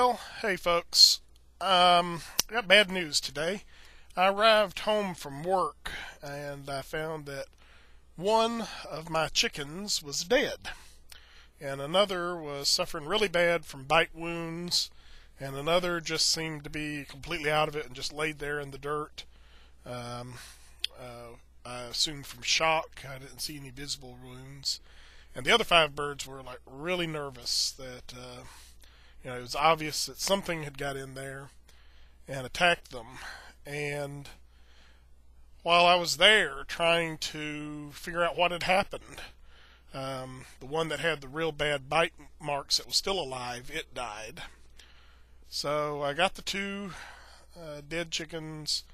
Well, hey folks. I got bad news today. I arrived home from work and I found that one of my chickens was dead, and another was suffering really bad from bite wounds, and another just seemed to be completely out of it and just laid there in the dirt. Um, I assumed from shock. I didn't see any visible wounds, and the other five birds were like really nervous that it was obvious that something had got in there and attacked them. And while I was there trying to figure out what had happened, the one that had the real bad bite marks that was still alive, it died. So I got the two dead chickens,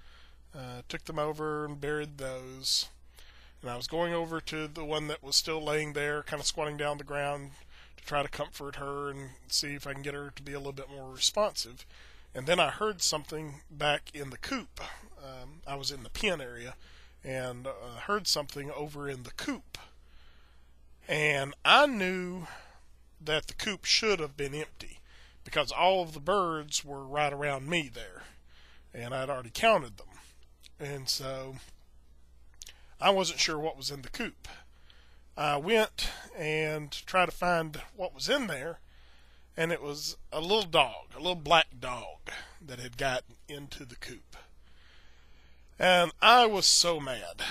took them over and buried those. And I was going over to the one that was still laying there, kind of squatting down the ground to try to comfort her and see if I can get her to be a little bit more responsive. And then I heard something back in the coop. I was in the pen area and heard something over in the coop. And I knew that the coop should have been empty because all of the birds were right around me there. And I'd already counted them. And so I wasn't sure what was in the coop. I went and tried to find what was in there, and it was a little dog, a little black dog that had gotten into the coop. And I was so mad.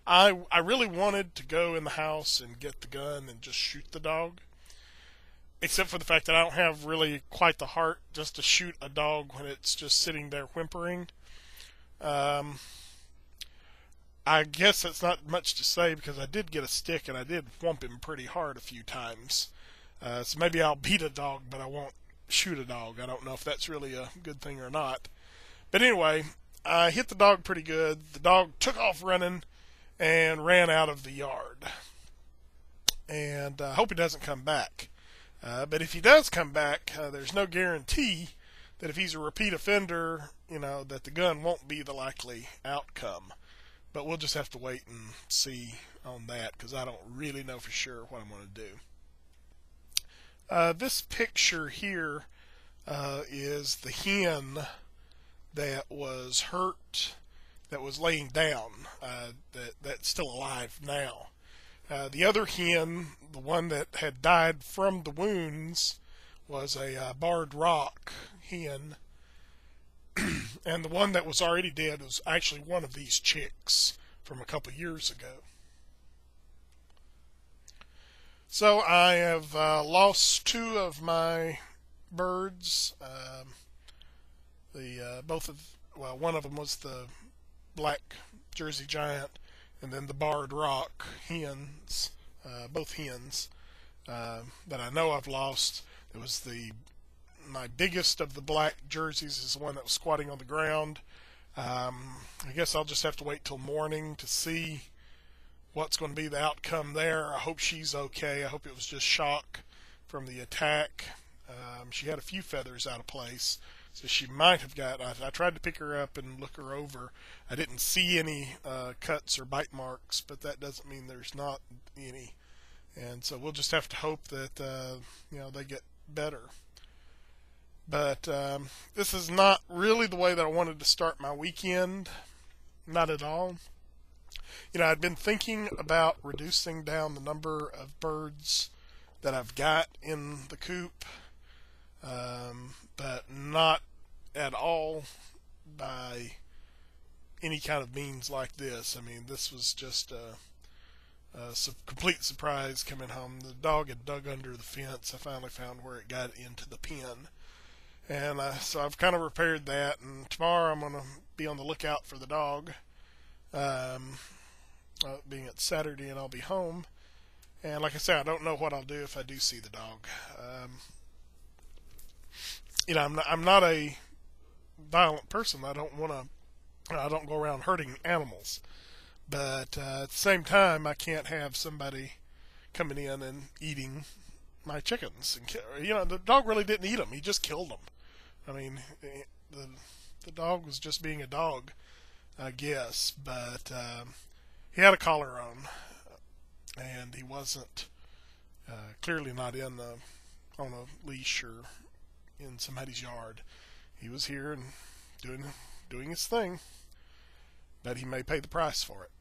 I really wanted to go in the house and get the gun and just shoot the dog, except for the fact that I don't have really quite the heart just to shoot a dog when it's just sitting there whimpering. I guess that's not much to say because I did get a stick and I did whump him pretty hard a few times. So maybe I'll beat a dog, but I won't shoot a dog. I don't know if that's really a good thing or not. But anyway, I hit the dog pretty good. The dog took off running and ran out of the yard. And I hope he doesn't come back. But if he does come back, there's no guarantee that if he's a repeat offender, that the gun won't be the likely outcome. But we'll just have to wait and see on that because I don't really know for sure what I'm going to do. This picture here is the hen that was hurt, that was laying down, that's still alive now. The other hen, the one that had died from the wounds, was a barred rock hen. And the one that was already dead was actually one of these chicks from a couple years ago. So I have lost two of my birds. One of them was the black Jersey Giant, and then the barred rock hens, both hens that I know I've lost. It was my biggest of the black jerseys is the one that was squatting on the ground. I guess I'll just have to wait till morning to see what's going to be the outcome there. I hope she's okay. I hope it was just shock from the attack. She had a few feathers out of place, so she might have I tried to pick her up and look her over. I didn't see any cuts or bite marks, but that doesn't mean there's not any. And so we'll just have to hope that they get better. But this is not really the way that I wanted to start my weekend. Not at all. I'd been thinking about reducing down the number of birds that I've got in the coop, but not at all by any kind of means like this. I mean, this was just a complete surprise coming home. The dog had dug under the fence. I finally found where it got into the pen. And so I've kind of repaired that, and tomorrow I'm going to be on the lookout for the dog, being it's Saturday and I'll be home. And like I said, I don't know what I'll do if I do see the dog. I'm not a violent person. I don't go around hurting animals. But at the same time, I can't have somebody coming in and eating my chickens. And the dog really didn't eat them. He just killed them. I mean, the dog was just being a dog, I guess. But he had a collar on, and he wasn't clearly not in on a leash or in somebody's yard. He was here and doing his thing, but he may pay the price for it.